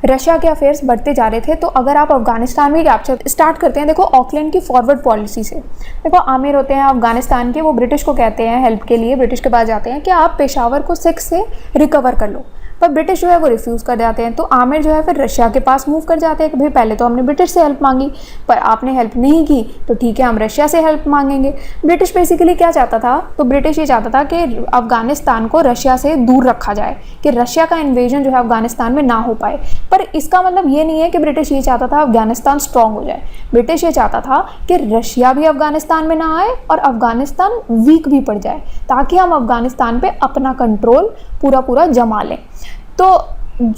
रशिया के अफेयर्स बढ़ते जा रहे थे, तो अगर आप अफगानिस्तान में कैप्चर स्टार्ट करते हैं, देखो ऑकलैंड की फॉरवर्ड पॉलिसी से, देखो आमिर होते हैं अफगानिस्तान के, वो ब्रिटिश को कहते हैं हेल्प के लिए, ब्रिटिश के पास जाते हैं कि आप पेशावर को सिख से रिकवर कर लो, पर ब्रिटिश जो है वो रिफ्यूज़ कर जाते हैं। तो आमिर जो है फिर रशिया के पास मूव कर जाते हैं कि भाई पहले तो हमने ब्रिटिश से हेल्प मांगी पर आपने हेल्प नहीं की, तो ठीक है हम रशिया से हेल्प मांगेंगे। ब्रिटिश बेसिकली क्या चाहता था, तो ब्रिटिश ये चाहता था कि अफगानिस्तान को रशिया से दूर रखा जाए, कि रशिया का इन्वेजन जो है अफगानिस्तान में ना हो पाए। पर इसका मतलब ये नहीं है कि ब्रिटिश ये चाहता था अफगानिस्तान स्ट्रॉन्ग हो जाए। ब्रिटिश ये चाहता था कि रशिया भी अफगानिस्तान में ना आए और अफगानिस्तान वीक भी पड़ जाए, ताकि हम अफगानिस्तान पे अपना कंट्रोल पूरा जमा लें। तो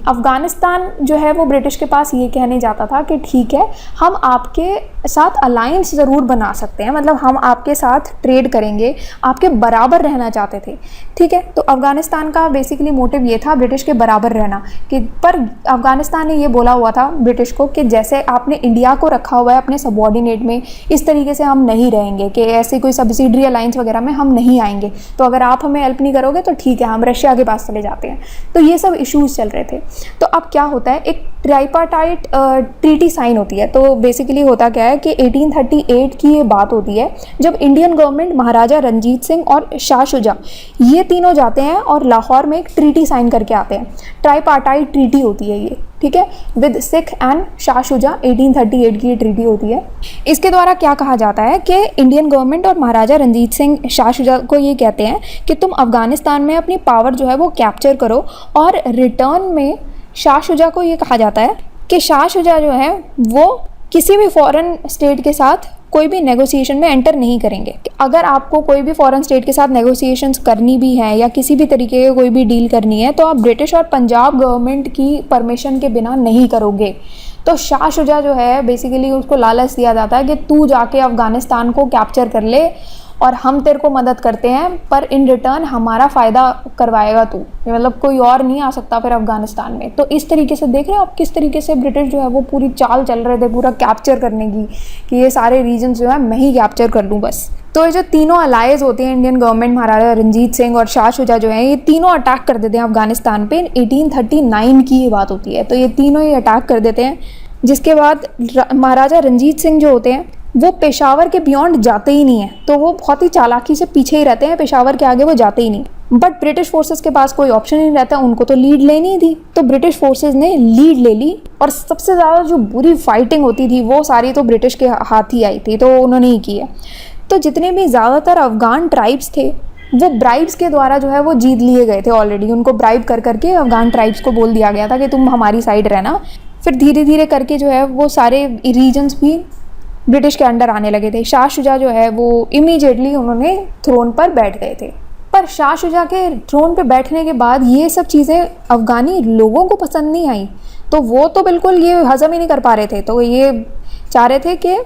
अफ़गानिस्तान जो है वो ब्रिटिश के पास ये कहने जाता था कि ठीक है हम आपके साथ अलायंस ज़रूर बना सकते हैं, मतलब हम आपके साथ ट्रेड करेंगे, आपके बराबर रहना चाहते थे, ठीक है। तो अफ़गानिस्तान का बेसिकली मोटिव ये था ब्रिटिश के बराबर रहना, कि पर अफ़गानिस्तान ने ये बोला हुआ था ब्रिटिश को कि जैसे आपने इंडिया को रखा हुआ है अपने सबॉर्डिनेट में, इस तरीके से हम नहीं रहेंगे, कि ऐसे कोई सब्सिडरी अलायंस वगैरह में हम नहीं आएंगे। तो अगर आप हमें हेल्प नहीं करोगे तो ठीक है हम रशिया के पास चले जाते हैं। तो ये सब इश्यूज़ चल रहे थे। तो अब क्या होता है, एक ट्राइपार्टाइट ट्रीटी साइन होती है। तो बेसिकली होता क्या है कि 1838 की ये बात होती है, जब इंडियन गवर्नमेंट महाराजा रंजीत सिंह और शाह शुजा ये तीनों जाते हैं और लाहौर में एक ट्रीटी साइन करके आते हैं। ट्राइपार्टाइट ट्रीटी होती है ये, ठीक है, विद सिख एंड शाह शुजा। 1838 की ये ट्रीटी होती है। इसके द्वारा क्या कहा जाता है कि इंडियन गवर्नमेंट और महाराजा रंजीत सिंह शाह शुजा को ये कहते हैं कि तुम अफगानिस्तान में अपनी पावर जो है वो कैप्चर करो, और रिटर्न में शाह शुजा को ये कहा जाता है कि शाह शुजा जो है वो किसी भी फॉरेन स्टेट के साथ कोई भी नेगोशिएशन में एंटर नहीं करेंगे। अगर आपको कोई भी फॉरेन स्टेट के साथ नेगोशिएशंस करनी भी है या किसी भी तरीके की कोई भी डील करनी है, तो आप ब्रिटिश और पंजाब गवर्नमेंट की परमिशन के बिना नहीं करोगे। तो शाह शुजा जो है बेसिकली उसको लालच दिया जाता है कि तू जाके अफगानिस्तान को कैप्चर कर ले और हम तेरे को मदद करते हैं पर इन रिटर्न हमारा फ़ायदा करवाएगा तू, मतलब कोई और नहीं आ सकता फिर अफगानिस्तान में। तो इस तरीके से देख रहे हो आप किस तरीके से ब्रिटिश जो है वो पूरी चाल चल रहे थे पूरा कैप्चर करने की, कि ये सारे रीजन जो है मैं ही कैप्चर कर लूँ बस। तो ये जो तीनों अलाइज होते हैं, इंडियन गवर्नमेंट, महाराजा रंजीत सिंह और शाह शुजा जो है, ये तीनों अटैक कर देते हैं अफगानिस्तान पे। 1839 की ये बात होती है। तो ये तीनों ही अटैक कर देते हैं, जिसके बाद महाराजा रंजीत सिंह जो होते हैं वो पेशावर के बियॉन्ड जाते ही नहीं है। तो वो बहुत ही चालाकी से पीछे ही रहते हैं, पेशावर के आगे वो जाते ही नहीं। बट ब्रिटिश फोर्सेस के पास कोई ऑप्शन नहीं रहता, उनको तो लीड लेनी थी। तो ब्रिटिश फोर्सेस ने लीड ले ली और सबसे ज़्यादा जो बुरी फाइटिंग होती थी वो सारी तो ब्रिटिश के हाथ ही आई थी, तो उन्होंने ही की है। तो जितने भी ज़्यादातर अफगान ट्राइब्स थे वो ब्राइब्स के द्वारा जो है वो जीत लिए गए थे ऑलरेडी। उनको ब्राइब कर करके अफगान ट्राइब्स को बोल दिया गया था कि तुम हमारी साइड रहना। फिर धीरे धीरे करके जो है वो सारे रीजन्स भी ब्रिटिश के अंडर आने लगे थे। शाह शुजा जो है वो इमीडिएटली उन्होंने थ्रोन पर बैठ गए थे। पर शाह शुजा के थ्रोन पे बैठने के बाद ये सब चीज़ें अफ़गानी लोगों को पसंद नहीं आई, तो वो तो बिल्कुल ये हज़म ही नहीं कर पा रहे थे। तो ये चाह रहे थे कि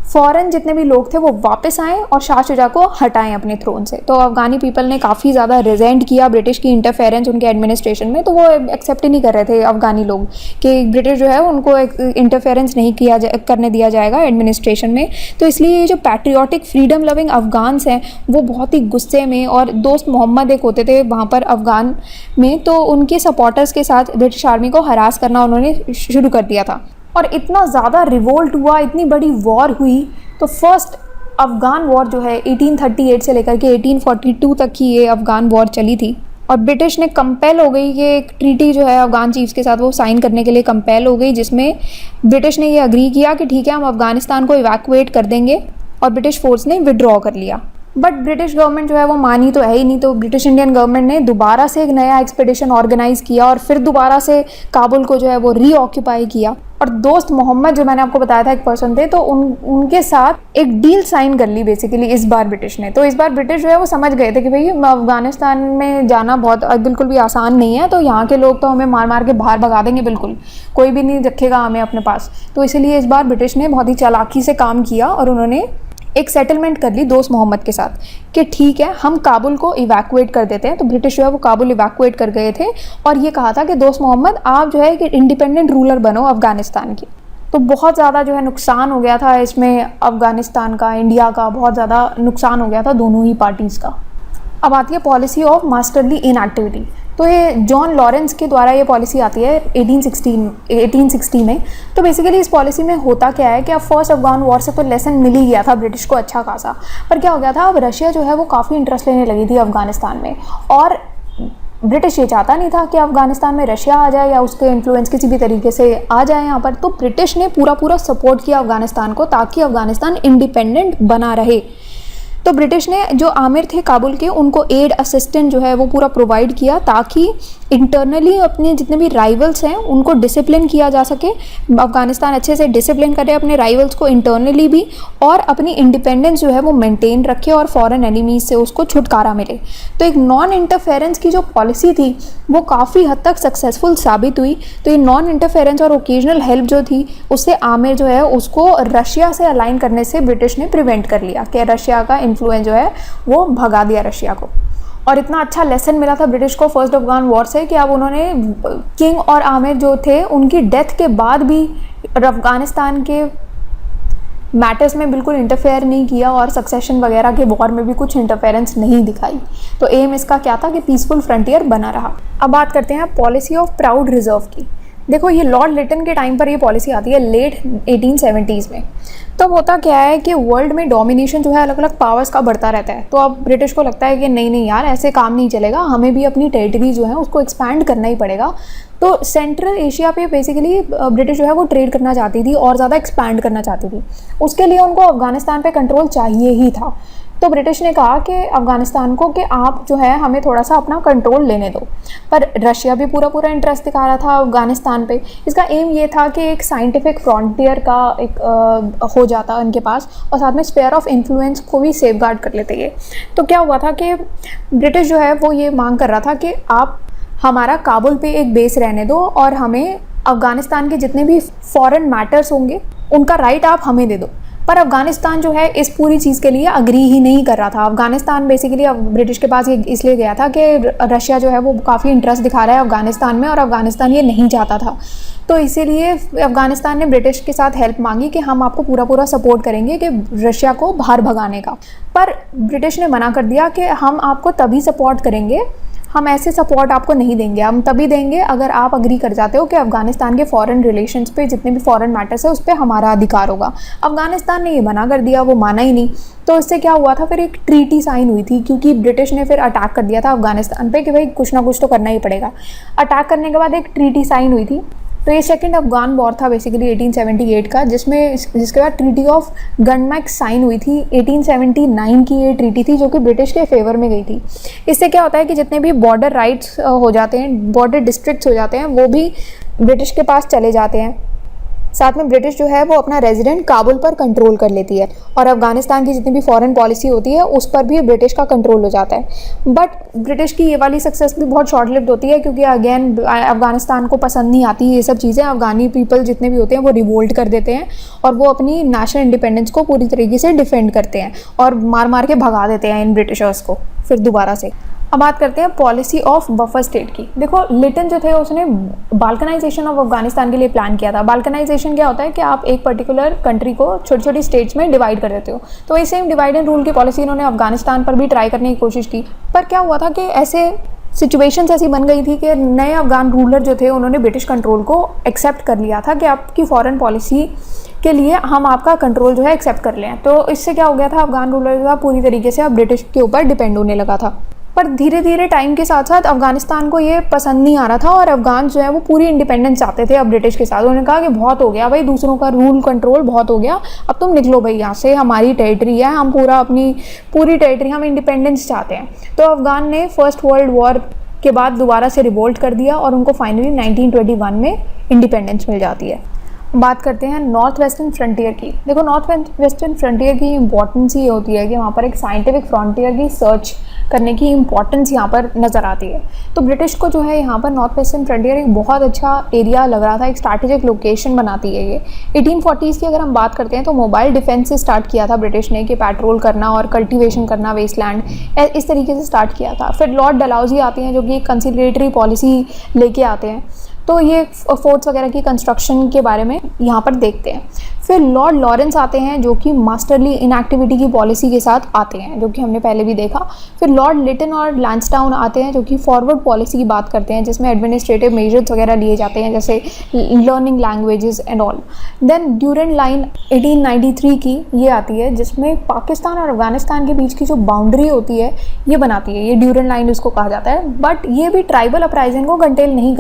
फ़ौरन जितने भी लोग थे वो वापस आएँ और शाह शुजा को हटाएं अपने थ्रोन से। तो अफ़गानी पीपल ने काफ़ी ज़्यादा रिजेंट किया ब्रिटिश की इंटरफेरेंस उनके एडमिनिस्ट्रेशन में। तो वो एक्सेप्ट ही नहीं कर रहे थे अफ़गानी लोग कि ब्रिटिश जो है उनको इंटरफेरेंस नहीं करने दिया जाएगा एडमिनिस्ट्रेशन में। तो इसलिए ये जो पैट्रियाटिक फ्रीडम लविंग अफ़गान्स हैं वो बहुत ही गुस्से में, और दोस्त मोहम्मद एक होते थे वहाँ पर अफ़गान में, तो उनके सपोर्टर्स के साथ ब्रिटिश आर्मी को हरास करना उन्होंने शुरू कर दिया था। और इतना ज़्यादा रिवोल्ट हुआ, इतनी बड़ी वॉर हुई। तो फर्स्ट अफ़गान वॉर जो है 1838 से लेकर के 1842 तक की ये अफ़गान वॉर चली थी। और ब्रिटिश ने कंपेल हो गई कि एक ट्रीटी जो है अफ़गान चीफ्स के साथ वो साइन करने के लिए कंपेल हो गई, जिसमें ब्रिटिश ने ये अग्री किया कि ठीक है हम अफ़गानिस्तान को इवैक्यूएट कर देंगे, और ब्रिटिश फोर्स ने विड्रॉ कर लिया। बट ब्रिटिश गवर्नमेंट जो है वो मानी तो है ही नहीं। तो ब्रिटिश इंडियन गवर्नमेंट ने दोबारा से एक नया एक्सपेडिशन ऑर्गेनाइज किया और फिर दोबारा से काबुल को जो है वो रीऑक्यूपाई किया। और दोस्त मोहम्मद जो मैंने आपको बताया था एक पर्सन थे, तो उनके साथ एक डील साइन कर ली बेसिकली इस बार ब्रिटिश ने। तो इस बार ब्रिटिश जो है वो समझ गए थे कि भाई अफगानिस्तान में जाना बिल्कुल भी आसान नहीं है, तो यहाँ के लोग तो हमें मार मार के बाहर भगा देंगे, बिल्कुल कोई भी नहीं रखेगा हमें अपने पास। तो इसलिए इस बार ब्रिटिश ने बहुत ही चालाकी से काम किया और उन्होंने एक सेटलमेंट कर ली दोस्त मोहम्मद के साथ कि ठीक है हम काबुल को इवैक्यूएट कर देते हैं। तो ब्रिटिश जो है वो काबुल इवैक्यूएट कर गए थे और ये कहा था कि दोस्त मोहम्मद आप जो है कि इंडिपेंडेंट रूलर बनो अफगानिस्तान की। तो बहुत ज़्यादा जो है नुकसान हो गया था इसमें, अफगानिस्तान का, इंडिया का बहुत ज़्यादा नुकसान हो गया था दोनों ही पार्टीज़ का। अब आती है पॉलिसी ऑफ मास्टरली इनएक्टिविटी। तो ये जॉन लॉरेंस के द्वारा ये पॉलिसी आती है 1860 में। तो बेसिकली इस पॉलिसी में होता क्या है कि अब फर्स्ट अफगान वॉर से तो लेसन मिल ही गया था ब्रिटिश को अच्छा खासा, पर क्या हो गया था अब रशिया जो है वो काफ़ी इंटरेस्ट लेने लगी थी अफगानिस्तान में, और ब्रिटिश ये चाहता नहीं था कि अफगानिस्तान में रशिया आ जाए या उसके इन्फ्लुएंस किसी भी तरीके से आ जाए यहाँ पर। तो ब्रिटिश ने पूरा सपोर्ट किया अफगानिस्तान को ताकि अफगानिस्तान इंडिपेंडेंट बना रहे। तो ब्रिटिश ने जो आमिर थे काबुल के उनको एड असिस्टेंट जो है वो पूरा प्रोवाइड किया ताकि इंटरनली अपने जितने भी राइवल्स हैं उनको डिसिप्लिन किया जा सके। अफगानिस्तान अच्छे से डिसिप्लिन करे अपने राइवल्स को इंटरनली भी, और अपनी इंडिपेंडेंस जो है वो मेंटेन रखे और फॉरेन एनिमीज से उसको छुटकारा मिले। तो एक नॉन इंटरफेरेंस की जो पॉलिसी थी वो काफ़ी हद तक सक्सेसफुल साबित हुई। तो ये नॉन इंटरफेरेंस और ओकेजनल हेल्प जो थी उससे आमिर जो है उसको रशिया से अलाइन करने से ब्रिटिश ने प्रिवेंट कर लिया कि रशिया का इन्फ्लुएंस जो है वो भगा दिया रशिया को। और इतना अच्छा लेसन मिला था ब्रिटिश को फर्स्ट अफगान वॉर से कि अब उन्होंने किंग और आमिर जो थे उनकी डेथ के बाद भी अफगानिस्तान के मैटर्स में बिल्कुल इंटरफेयर नहीं किया और सक्सेशन वगैरह के वॉर में भी कुछ इंटरफेरेंस नहीं दिखाई। तो एम इसका क्या था कि पीसफुल फ्रंटियर बना रहा। अब बात करते हैं पॉलिसी ऑफ प्राउड रिजर्व की। देखो ये लॉर्ड लिटन के टाइम पर ये पॉलिसी आती है लेट 1870s में। तो होता क्या है कि वर्ल्ड में डोमिनेशन जो है अलग अलग पावर्स का बढ़ता रहता है। तो अब ब्रिटिश को लगता है कि नहीं यार ऐसे काम नहीं चलेगा, हमें भी अपनी टेरिटरी जो है उसको एक्सपैंड करना ही पड़ेगा। तो सेंट्रल एशिया पे बेसिकली ब्रिटिश जो है वो ट्रेड करना चाहती थी और ज़्यादा एक्सपैंड करना चाहती थी। उसके लिए उनको अफगानिस्तान पे कंट्रोल चाहिए ही था। तो ब्रिटिश ने कहा कि अफगानिस्तान को कि आप जो है हमें थोड़ा सा अपना कंट्रोल लेने दो। पर रशिया भी पूरा इंटरेस्ट दिखा रहा था अफगानिस्तान पे। इसका एम ये था कि एक साइंटिफिक फ्रंटियर का एक हो जाता इनके पास, और साथ में स्फीयर ऑफ इन्फ्लुएंस को भी सेफगार्ड कर लेते ये। तो क्या हुआ था कि ब्रिटिश जो है वो ये मांग कर रहा था कि आप हमारा काबुल पे एक बेस रहने दो और हमें अफगानिस्तान के जितने भी फॉरेन मैटर्स होंगे उनका राइट आप हमें दे दो। पर अफगानिस्तान जो है इस पूरी चीज़ के लिए अग्री ही नहीं कर रहा था। अफगानिस्तान बेसिकली अब ब्रिटिश के पास ये इसलिए गया था कि रशिया जो है वो काफ़ी इंटरेस्ट दिखा रहा है अफगानिस्तान में, और अफगानिस्तान ये नहीं चाहता था। तो इसीलिए अफगानिस्तान ने ब्रिटिश के साथ हेल्प मांगी कि हम आपको पूरा पूरा सपोर्ट करेंगे कि रशिया को बाहर भगाने का। पर ब्रिटिश ने मना कर दिया कि हम आपको तभी सपोर्ट करेंगे, हम ऐसे सपोर्ट आपको नहीं देंगे, हम तभी देंगे अगर आप अग्री कर जाते हो कि अफगानिस्तान के फॉरेन रिलेशंस पे, जितने भी फॉरेन मैटर्स है उस पर हमारा अधिकार होगा। अफगानिस्तान ने ये मना कर दिया, वो माना ही नहीं। तो इससे क्या हुआ था, फिर एक ट्रीटी साइन हुई थी, क्योंकि ब्रिटिश ने फिर अटैक कर दिया था अफगानिस्तान पे कि भाई कुछ ना कुछ तो करना ही पड़ेगा। अटैक करने के बाद एक ट्रीटी साइन हुई थी। तो ये सेकंड अफगान वॉर था बेसिकली 1878 का, जिसके बाद ट्रीटी ऑफ गनमैक साइन हुई थी 1879 की। ये ट्रीटी थी जो कि ब्रिटिश के फेवर में गई थी। इससे क्या होता है कि जितने भी बॉर्डर राइट्स हो जाते हैं, बॉर्डर डिस्ट्रिक्ट्स हो जाते हैं, वो भी ब्रिटिश के पास चले जाते हैं। साथ में ब्रिटिश जो है वो अपना रेजिडेंट काबुल पर कंट्रोल कर लेती है, और अफगानिस्तान की जितनी भी फॉरेन पॉलिसी होती है उस पर भी ब्रिटिश का कंट्रोल हो जाता है। बट ब्रिटिश की ये वाली सक्सेस भी बहुत शॉर्ट लिव्ड होती है, क्योंकि अगेन अफगानिस्तान को पसंद नहीं आती ये सब चीज़ें। अफगानी पीपल जितने भी होते हैं वो रिवोल्ट कर देते हैं, और वो अपनी नेशनल इंडिपेंडेंस को पूरी तरीके से डिफेंड करते हैं और मार मार के भगा देते हैं इन ब्रिटिशर्स को फिर दोबारा से। अब बात करते हैं पॉलिसी ऑफ बफर स्टेट की। देखो लिटन जो थे उसने बाल्कनाइजेशन ऑफ अफगानिस्तान के लिए प्लान किया था। बाल्कनाइजेशन क्या होता है कि आप एक पर्टिकुलर कंट्री को छोटी छोटी स्टेट्स में डिवाइड कर देते हो। तो वही सेम डिवाइड एंड रूल की पॉलिसी इन्होंने अफगानिस्तान पर भी ट्राई करने की कोशिश की। पर क्या हुआ था कि ऐसे सिचुएशंस ऐसी बन गई थी कि नए अफगान रूलर जो थे उन्होंने ब्रिटिश कंट्रोल को एक्सेप्ट कर लिया था कि आपकी फॉरेन पॉलिसी के लिए हम आपका कंट्रोल जो है एक्सेप्ट कर लें। तो इससे क्या हो गया था, अफगान रूलर जो था पूरी तरीके से अब ब्रिटिश के ऊपर डिपेंड होने लगा था। पर धीरे धीरे टाइम के साथ साथ अफगानिस्तान को ये पसंद नहीं आ रहा था, और अफगान जो है वो पूरी इंडिपेंडेंस चाहते थे अब ब्रिटिश के साथ। उन्होंने कहा कि बहुत हो गया भाई, दूसरों का रूल कंट्रोल बहुत हो गया, अब तुम निकलो भाई यहाँ से, हमारी टेरिटरी है, हम पूरी टेरिटरी, हम इंडिपेंडेंस चाहते हैं। तो अफगान ने फर्स्ट वर्ल्ड वॉर के बाद दोबारा से रिवोल्ट कर दिया, और उनको फाइनली 1921 में इंडिपेंडेंस मिल जाती है। बात करते हैं नॉर्थ वेस्टर्न फ्रंटियर की। देखो नॉर्थ वेस्टर्न फ्रंटियर की इंपॉर्टेंस ये होती है कि वहाँ पर एक साइंटिफिक फ्रंटियर की सर्च करने की इंपॉर्टेंस यहाँ पर नज़र आती है। तो ब्रिटिश को जो है यहाँ पर नॉर्थ वेस्टर्न फ्रंटियर एक बहुत अच्छा एरिया लग रहा था, एक स्ट्रैटेजिक लोकेशन बनाती है ये। 1840s की अगर हम बात करते हैं तो मोबाइल डिफेंस से स्टार्ट किया था ब्रिटिश ने, कि पेट्रोल करना और कल्टिवेशन करना वेस्टलैंड, इस तरीके से स्टार्ट किया था। फिर लॉर्ड डलहौजी आते हैं जो कि एक कंसिलिएटरी पॉलिसी लेके आते हैं। तो ये फोर्ट्स वगैरह की कंस्ट्रक्शन के बारे में यहाँ पर देखते हैं। फिर लॉर्ड लॉरेंस आते हैं जो कि मास्टरली इनएक्टिविटी की पॉलिसी के साथ आते हैं, जो कि हमने पहले भी देखा। फिर लॉर्ड लिटन और लैंसडाउन आते हैं जो कि फॉरवर्ड पॉलिसी की बात करते हैं, जिसमें एडमिनिस्ट्रेटिव मेजर्स वगैरह लिए जाते हैं, जैसे learning languages and all. Then Durand Line 1893 की ये आती है, जिसमें पाकिस्तान और अफगानिस्तान के बीच की जो बाउंड्री होती है ये बनाती है, ये ड्यूरेंट लाइन इसको कहा जाता है। बट ये भी ट्राइबल अपराइजिंग को कंटेन नहीं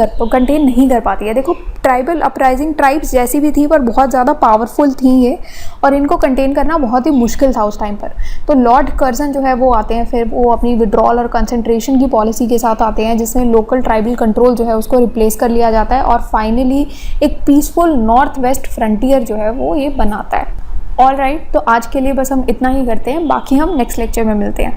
कर पाती है। देखो ट्राइबल अपराइजिंग ट्राइब्स जैसी भी थी पर बहुत ज़्यादा पावरफुल थी ये, और इनको कंटेन करना बहुत ही मुश्किल था उस टाइम पर। तो लॉर्ड कर्जन जो है वो आते हैं, फिर वो अपनी विड्रॉल और कंसंट्रेशन की पॉलिसी के साथ आते हैं, जिसमें लोकल ट्राइबल कंट्रोल जो है उसको रिप्लेस कर लिया जाता है, और फाइनली एक पीसफुल नॉर्थ वेस्ट फ्रंटियर जो है वो ये बनाता है। ऑल राइट, तो आज के लिए बस हम इतना ही करते हैं, बाकी हम नेक्स्ट लेक्चर में मिलते हैं।